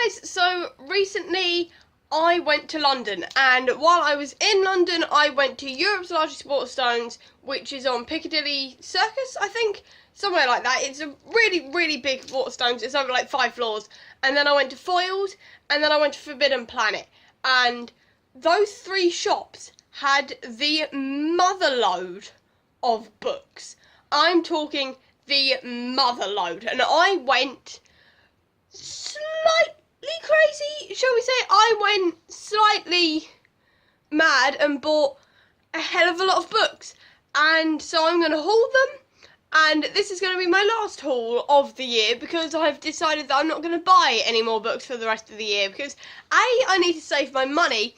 guys, so recently I went to London, and while I was in London I went to Europe's largest Waterstones, which is on Piccadilly Circus, I think, somewhere like that. It's a really big Waterstones. It's over like 5 floors. And then I went to Foyles, and then I went to Forbidden Planet, and those 3 shops had the motherload of books. I'm talking the motherload, and I went slightly crazy, shall we say. I went slightly mad and bought a hell of a lot of books, and so I'm going to haul them, and this is going to be my last haul of the year because I've decided that I'm not going to buy any more books for the rest of the year because A, I need to save my money,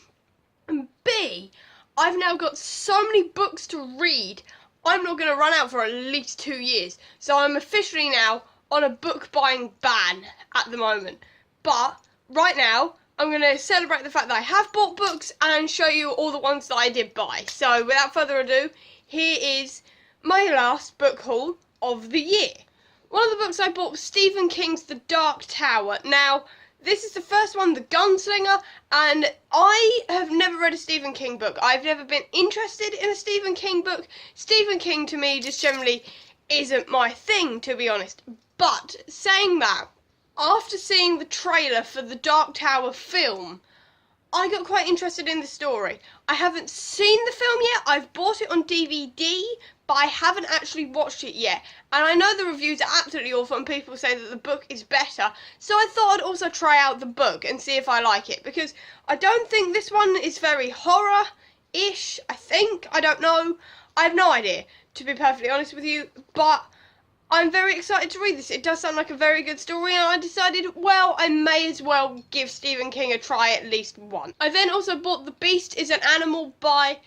and B, I've now got so many books to read, I'm not going to run out for at least 2 years. So I'm officially now on a book buying ban at the moment. But right now, I'm going to celebrate the fact that I have bought books and show you all the ones that I did buy. So without further ado, here is my last book haul of the year. One of the books I bought was Stephen King's The Dark Tower. Now, this is the first one, The Gunslinger, and I have never read a Stephen King book. I've never been interested in a Stephen King book. Stephen King, to me, just generally isn't my thing, to be honest. But, saying that, after seeing the trailer for the Dark Tower film, I got quite interested in the story. I haven't seen the film yet. I've bought it on DVD, but I haven't actually watched it yet. And I know the reviews are absolutely awful and people say that the book is better. So I thought I'd also try out the book and see if I like it. Because I don't think this one is very horror-ish, I think. I don't know. I have no idea, to be perfectly honest with you. But I'm very excited to read this. It does sound like a very good story, and I decided, well, I may as well give Stephen King a try at least once. I then also bought The Beast is an Animal by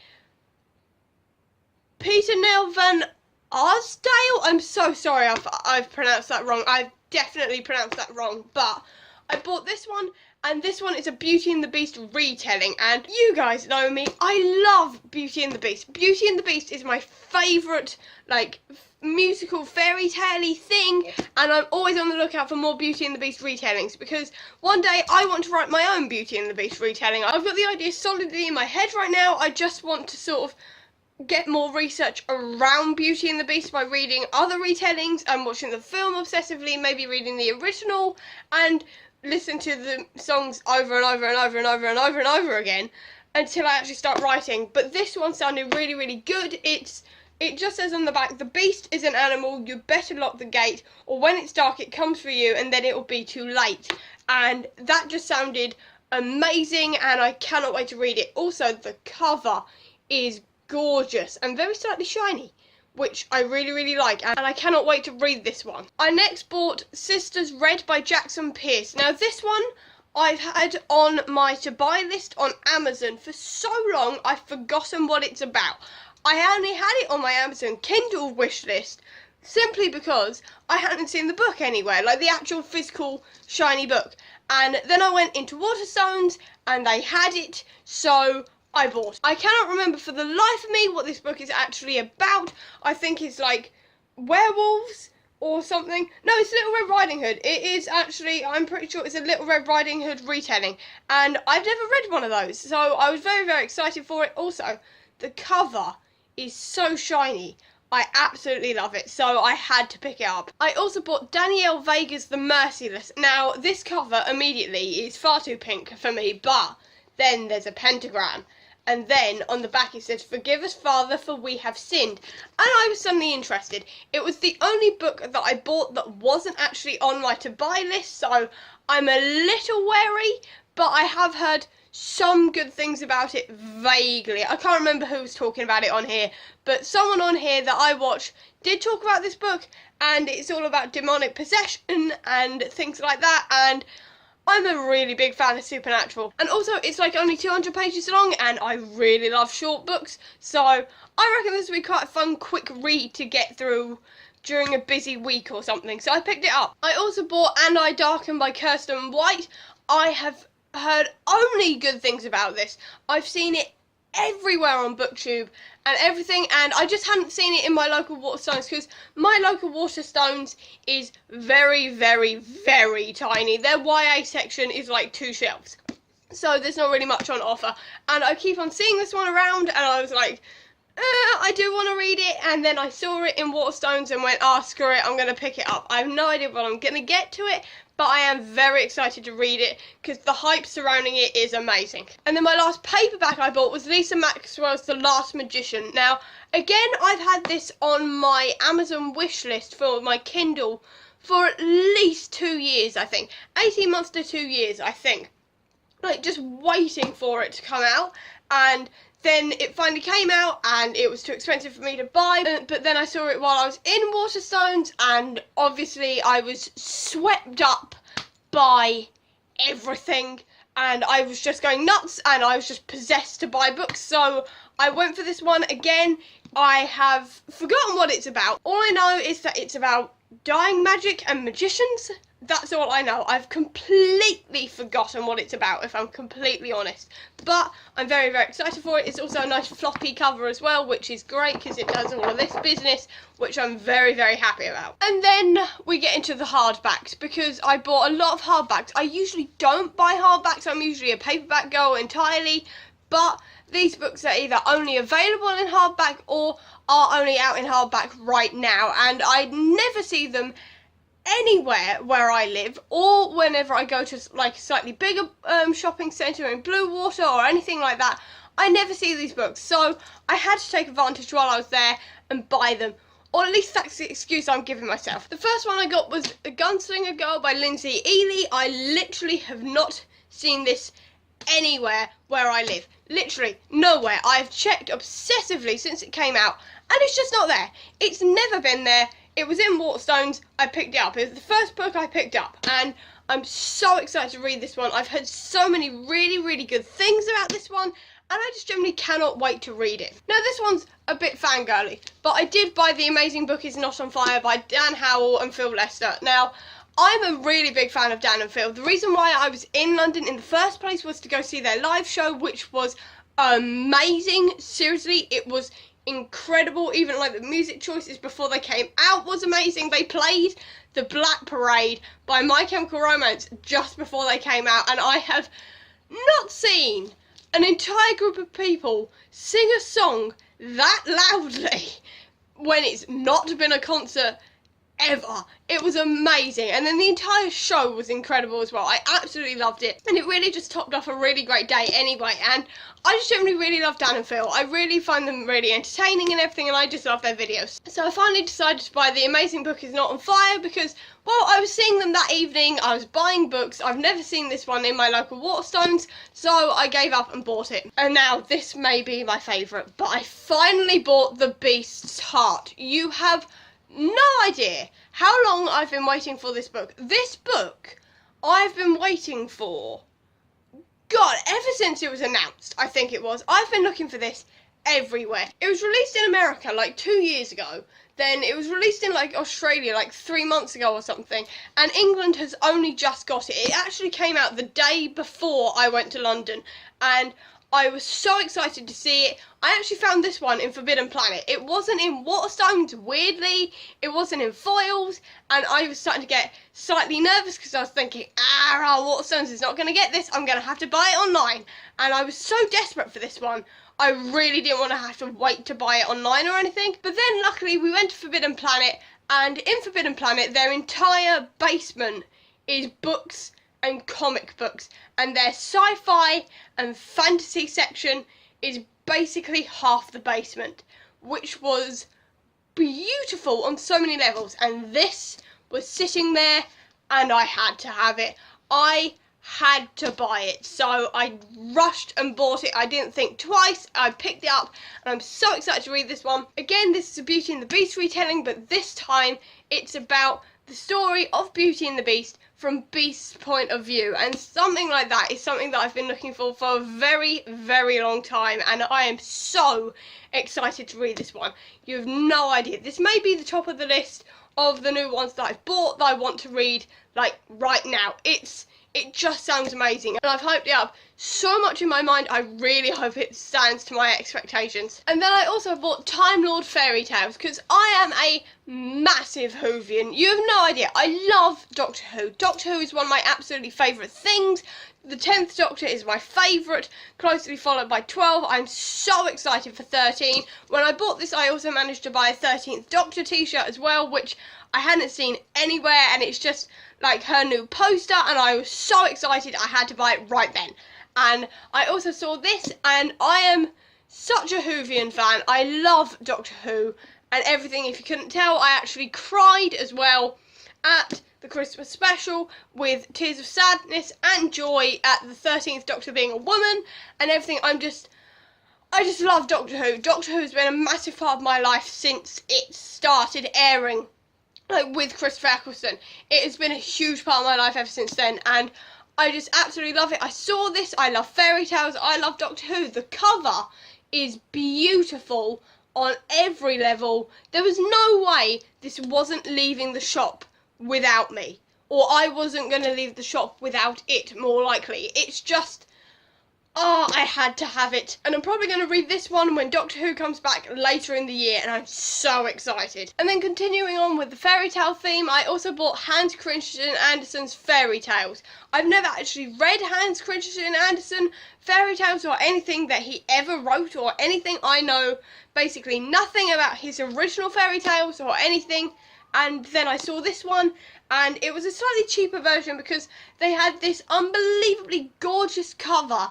Peter Neil van Arsdale. I'm so sorry I've pronounced that wrong. I've definitely pronounced that wrong, but I bought this one, and this one is a Beauty and the Beast retelling, and you guys know me, I love Beauty and the Beast. Beauty and the Beast is my favourite, like, musical fairy tale-y thing, and I'm always on the lookout for more Beauty and the Beast retellings, because one day I want to write my own Beauty and the Beast retelling. I've got the idea solidly in my head right now. I just want to sort of get more research around Beauty and the Beast by reading other retellings and watching the film obsessively, maybe reading the original, and listen to the songs over and over and over and over and over and over again until I actually start writing. But this one sounded really good. It just says on the back, the beast is an animal, you better lock the gate, or when it's dark it comes for you and then it will be too late. And that just sounded amazing, and I cannot wait to read it. Also, the cover is gorgeous and very slightly shiny, which I really like, and I cannot wait to read this one. I next bought Sisters Red by Jackson Pierce. Now this one I've had on my to buy list on Amazon for so long I've forgotten what it's about. I only had it on my Amazon Kindle wish list simply because I hadn't seen the book anywhere, like the actual physical shiny book. And then I went into Waterstones and they had it, so I bought it. I cannot remember for the life of me what this book is actually about. I think it's like werewolves or something. No, it's Little Red Riding Hood. It is actually, I'm pretty sure it's a Little Red Riding Hood retelling. And I've never read one of those, so I was very excited for it. Also, the cover is so shiny. I absolutely love it, so I had to pick it up. I also bought Danielle Vega's The Merciless. Now, this cover immediately is far too pink for me, but then there's a pentagram. And then on the back it says, "Forgive us, Father, for we have sinned." And I was suddenly interested. It was the only book that I bought that wasn't actually on my to-buy list, so I'm a little wary, but I have heard some good things about it vaguely. I can't remember who was talking about it on here, but someone on here that I watch did talk about this book, and it's all about demonic possession and things like that, and I'm a really big fan of Supernatural. And also, it's like only 200 pages long, and I really love short books, so I reckon this will be quite a fun, quick read to get through during a busy week or something, so I picked it up. I also bought And I Darken by Kirsten White. I have heard only good things about this. I've seen it everywhere on BookTube and everything, and I just hadn't seen it in my local Waterstones because my local Waterstones is very, very, very tiny. Their YA section is like 2 shelves, so there's not really much on offer, and I keep on seeing this one around, and I was like, I do want to read it, and then I saw it in Waterstones and went, screw it, I'm going to pick it up. I have no idea when I'm going to get to it, but I am very excited to read it because the hype surrounding it is amazing. And then my last paperback I bought was Lisa Maxwell's The Last Magician. Now, again, I've had this on my Amazon wish list for my Kindle for at least 2 years, I think. 18 months to 2 years, I think. Like, just waiting for it to come out, and then it finally came out and it was too expensive for me to buy, but then I saw it while I was in Waterstones, and obviously I was swept up by everything and I was just going nuts and I was just possessed to buy books, so I went for this one again. I have forgotten what it's about. All I know is that it's about dyeing magic and magicians. That's all I know. I've completely forgotten what it's about, if I'm completely honest. But I'm very, very excited for it. It's also a nice floppy cover as well, which is great because it does all of this business, which I'm very, very happy about. And then we get into the hardbacks, because I bought a lot of hardbacks. I usually don't buy hardbacks. I'm usually a paperback girl entirely. But these books are either only available in hardback or are only out in hardback right now. And I never see them anywhere where I live, or whenever I go to like a slightly bigger shopping centre in Bluewater or anything like that. I never see these books, so I had to take advantage while I was there and buy them, or at least that's the excuse I'm giving myself. The first one I got was The Gunslinger Girl by Lindsay Ely. I literally have not seen this anywhere where I live. Literally nowhere. I've checked obsessively since it came out and it's just not there. It's never been there. It was in Waterstones, I picked it up. It was the first book I picked up, and I'm so excited to read this one. I've heard so many really, really good things about this one, and I just generally cannot wait to read it. Now, this one's a bit fangirly, but I did buy The Amazing Book Is Not on Fire by Dan Howell and Phil Lester. Now, I'm a really big fan of Dan and Phil. The reason why I was in London in the first place was to go see their live show, which was amazing. Seriously, it was incredible. Even like the music choices before they came out was amazing. They played The Black Parade by My Chemical Romance just before they came out, and I have not seen an entire group of people sing a song that loudly when it's not been a concert ever. It was amazing, and then the entire show was incredible as well. I absolutely loved it, and it really just topped off a really great day anyway. And I just generally really love Dan and Phil. I really find them really entertaining and everything, and I just love their videos. So I finally decided to buy The Amazing Book Is Not on Fire because, well, I was seeing them that evening. I was buying books. I've never seen this one in my local Waterstones, so I gave up and bought it. And now this may be my favourite, but I finally bought The Beast's Heart. You have no idea how long I've been waiting for this book. This book I've been waiting for, God, ever since it was announced, I think it was. I've been looking for this everywhere. It was released in America like 2 years ago. Then it was released in like Australia like 3 months ago or something. And England has only just got it. It actually came out the day before I went to London. And I was so excited to see it. I actually found this one in Forbidden Planet. It wasn't in Waterstones, weirdly. It wasn't in Foyles. And I was starting to get slightly nervous because I was thinking, Waterstones is not going to get this. I'm going to have to buy it online. And I was so desperate for this one. I really didn't want to have to wait to buy it online or anything. But then luckily we went to Forbidden Planet. And in Forbidden Planet, their entire basement is books and comic books, and their sci-fi and fantasy section is basically half the basement, which was beautiful on so many levels. And this was sitting there and I had to have it. I had to buy it, so I rushed and bought it. I didn't think twice. I picked it up and I'm so excited to read this one. Again, this is a Beauty and the Beast retelling, but this time it's about the story of Beauty and the Beast from Beast's point of view, and something like that is something that I've been looking for a very, very long time, and I am so excited to read this one. You have no idea. This may be the top of the list of the new ones that I've bought that I want to read, like, right now. It's It just sounds amazing, and I've hyped it up so much in my mind. I really hope it stands to my expectations. And then I also bought Time Lord Fairy Tales because I am a massive Whovian. You have no idea. I love Doctor Who. Doctor Who is one of my absolutely favourite things. The 10th Doctor is my favourite, closely followed by 12. I'm so excited for 13. When I bought this, I also managed to buy a 13th Doctor t-shirt as well, which I hadn't seen anywhere, and it's just like her new poster, and I was so excited I had to buy it right then. And I also saw this, and I am such a Whovian fan. I love Doctor Who and everything. If you couldn't tell, I actually cried as well at the Christmas special with tears of sadness and joy at the 13th Doctor being a woman and everything. I just love Doctor Who. Doctor Who has been a massive part of my life since it started airing, like with Christopher Eccleston. It has been a huge part of my life ever since then, and I just absolutely love it. I saw this, I love fairy tales, I love Doctor Who. The cover is beautiful on every level. There was no way this wasn't leaving the shop without me, or I wasn't going to leave the shop without it, more likely. It's just, oh, I had to have it. And I'm probably going to read this one when Doctor Who comes back later in the year, and I'm so excited. And then continuing on with the fairy tale theme, I also bought Hans Christian Andersen's Fairy Tales. I've never actually read Hans Christian Andersen fairy tales or anything that he ever wrote or anything. I know basically nothing about his original fairy tales or anything. And then I saw this one, and it was a slightly cheaper version because they had this unbelievably gorgeous cover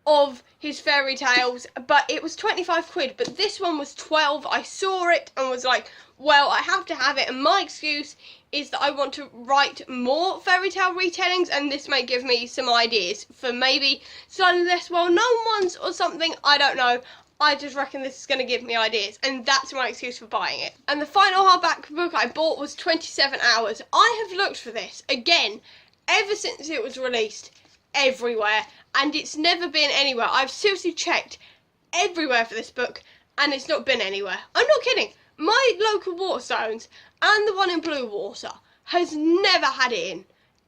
of his fairy tales, but it was 25 quid, but this one was 12. I saw it and was like, well, I have to have it, and my excuse is that I want to write more fairy tale retellings, and this may give me some ideas for maybe slightly less well-known ones or something. I don't know. I just reckon this is going to give me ideas, and that's my excuse for buying it. And the final hardback book I bought was 27 Hours. I have looked for this, again, ever since it was released, everywhere, and it's never been anywhere. I've seriously checked everywhere for this book, and it's not been anywhere. I'm not kidding. My local Waterstones and the one in Blue Water has never had it in,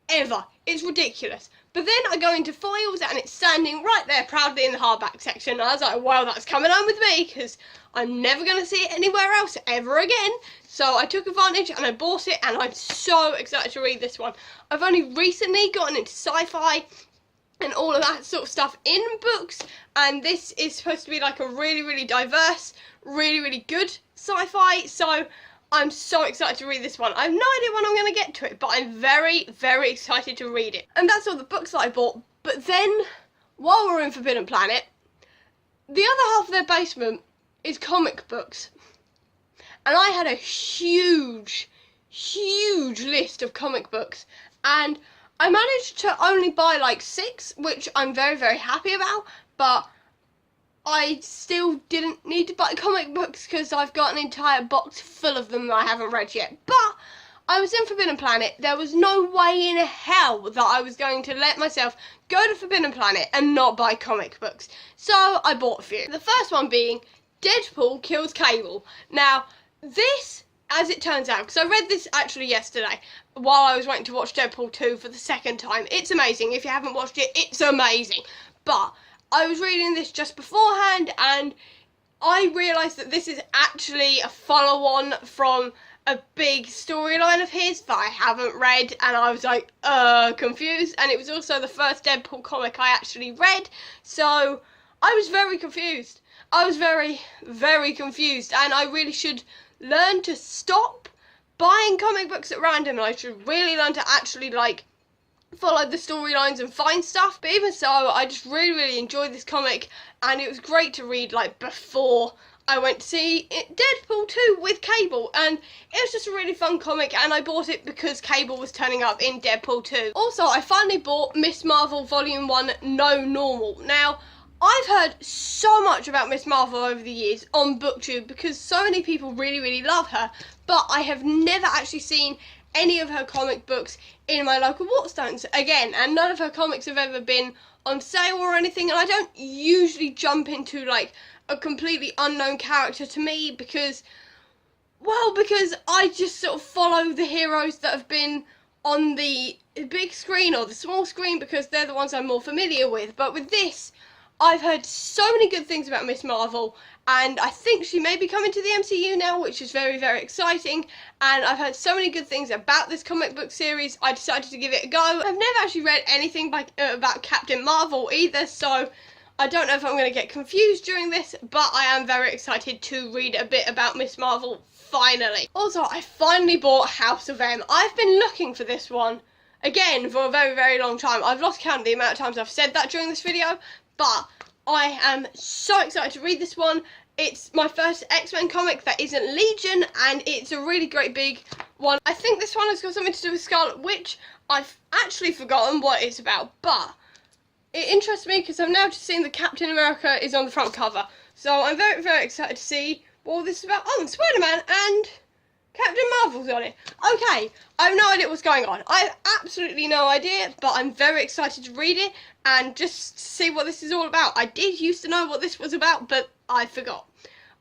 ever. It's ridiculous. But then I go into Foils and it's standing right there proudly in the hardback section, and I was like, well, that's coming home with me because I'm never going to see it anywhere else ever again. So I took advantage and I bought it, and I'm so excited to read this one. I've only recently gotten into sci-fi and all of that sort of stuff in books, and this is supposed to be like a really, really diverse, really, really good sci-fi, so I'm so excited to read this one. I have no idea when I'm going to get to it, but I'm very, very excited to read it. And that's all the books that I bought. But then, while we're in Forbidden Planet, the other half of their basement is comic books. And I had a huge, huge list of comic books. And I managed to only buy like 6, which I'm very, very happy about. But I still didn't need to buy comic books because I've got an entire box full of them that I haven't read yet. But I was in Forbidden Planet. There was no way in hell that I was going to let myself go to Forbidden Planet and not buy comic books. So I bought a few. The first one being Deadpool Kills Cable. Now, this, as it turns out, because I read this actually yesterday while I was waiting to watch Deadpool 2 for the second time. It's amazing. If you haven't watched it, it's amazing. But I was reading this just beforehand, and I realised that this is actually a follow-on from a big storyline of his that I haven't read, and I was like, confused. And it was also the first Deadpool comic I actually read, so I was very confused. I was very, very confused, and I really should learn to stop buying comic books at random, and I should really learn to actually, like, follow the storylines and find stuff. But even so, I just really, really enjoyed this comic, and it was great to read, like, before I went to see Deadpool 2 with Cable, and it was just a really fun comic, and I bought it because Cable was turning up in Deadpool 2. Also, I finally bought Miss Marvel Volume 1 No Normal. Now, I've heard so much about Miss Marvel over the years on BookTube because so many people really, really love her, but I have never actually seen any of her comic books in my local Waterstones again, and none of her comics have ever been on sale or anything, and I don't usually jump into, like, a completely unknown character to me because I just sort of follow the heroes that have been on the big screen or the small screen because they're the ones I'm more familiar with. But with this, I've heard so many good things about Miss Marvel, and I think she may be coming to the MCU now, which is very, very exciting. And I've heard so many good things about this comic book series, I decided to give it a go. I've never actually read anything about Captain Marvel either, so I don't know if I'm going to get confused during this, but I am very excited to read a bit about Miss Marvel, finally. Also, I finally bought House of M. I've been looking for this one, again, for a very, very long time. I've lost count of the amount of times I've said that during this video, but I am so excited to read this one. It's my first X-Men comic that isn't Legion, and it's a really great big one. I think this one has got something to do with Scarlet Witch. I've actually forgotten what it's about, but it interests me because I've now just seen that Captain America is on the front cover. So I'm very, very excited to see what all this is about. Oh, and Spider-Man and Captain Marvel's on it. Okay, I have no idea what's going on. I have absolutely no idea, but I'm very excited to read it and just see what this is all about. I did used to know what this was about, but I forgot.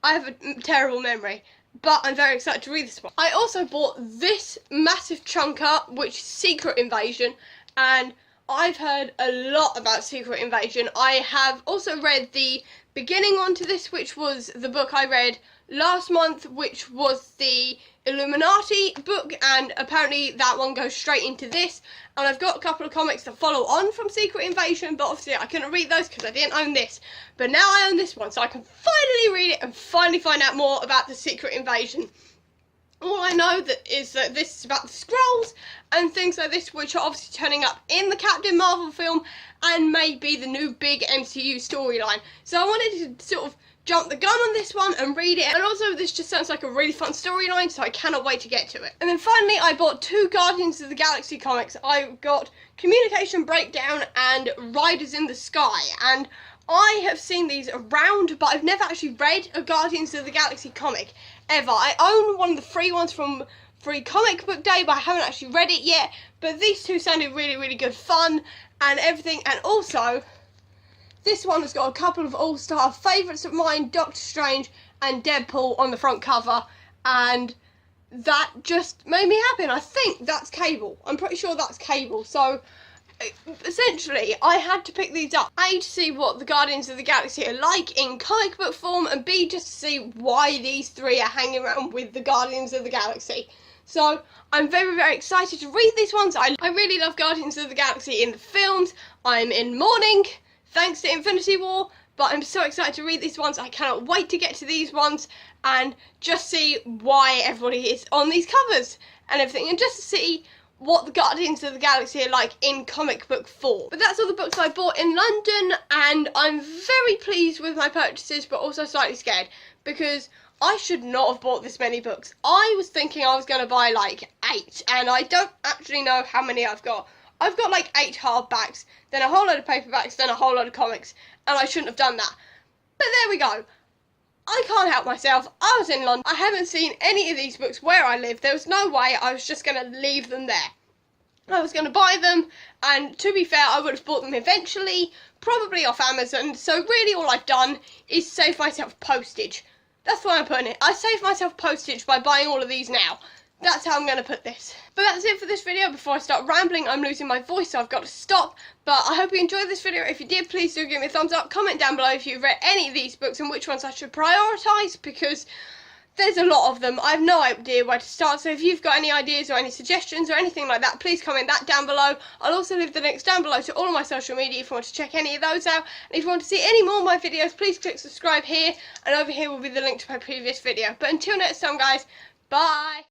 I have a terrible memory, but I'm very excited to read this one. I also bought this massive chunker, which is Secret Invasion, and I've heard a lot about Secret Invasion. I have also read the beginning one to this, which was the book I read last month, which was the Illuminati book, and apparently that one goes straight into this. And I've got a couple of comics that follow on from Secret Invasion, but obviously I couldn't read those because I didn't own this. But now I own this one, so I can finally read it and finally find out more about the Secret Invasion. All I know is that this is about the Skrulls and things like this, which are obviously turning up in the Captain Marvel film and may be the new big MCU storyline. So I wanted to sort of jump the gun on this one and read it, and also this just sounds like a really fun storyline, so I cannot wait to get to it. And then finally I bought two Guardians of the Galaxy comics. I got Communication Breakdown and Riders in the Sky, and I have seen these around, but I've never actually read a Guardians of the Galaxy comic ever. I own one of the free ones from Free Comic Book Day, but I haven't actually read it yet. But these two sounded really, really good fun and everything. And also, this one has got a couple of all-star favourites of mine, Doctor Strange and Deadpool on the front cover. And that just made me happy. And I think that's Cable. I'm pretty sure that's Cable. So essentially, I had to pick these up, A, to see what the Guardians of the Galaxy are like in comic book form, and B, just to see why these three are hanging around with the Guardians of the Galaxy. So I'm very, very excited to read these ones. I really love Guardians of the Galaxy in the films. I'm in mourning, thanks to Infinity War, but I'm so excited to read these ones. I cannot wait to get to these ones and just see why everybody is on these covers and everything, and just to see what the Guardians of the Galaxy are like in comic book form. But that's all the books I bought in London, and I'm very pleased with my purchases, but also slightly scared, because I should not have bought this many books. I was thinking I was going to buy like 8, and I don't actually know how many I've got. I've got like 8 hardbacks, then a whole load of paperbacks, then a whole load of comics, and I shouldn't have done that. But there we go. I can't help myself. I was in London. I haven't seen any of these books where I live. There was no way I was just going to leave them there. I was going to buy them, and to be fair, I would have bought them eventually, probably off Amazon. So really all I've done is save myself postage. That's why I'm putting it. I saved myself postage by buying all of these now. That's how I'm going to put this. But that's it for this video. Before I start rambling, I'm losing my voice, so I've got to stop. But I hope you enjoyed this video. If you did, please do give me a thumbs up. Comment down below if you've read any of these books and which ones I should prioritise, because there's a lot of them. I have no idea where to start. So if you've got any ideas or any suggestions or anything like that, please comment that down below. I'll also leave the links down below to all of my social media if you want to check any of those out. And if you want to see any more of my videos, please click subscribe here. And over here will be the link to my previous video. But until next time, guys, bye.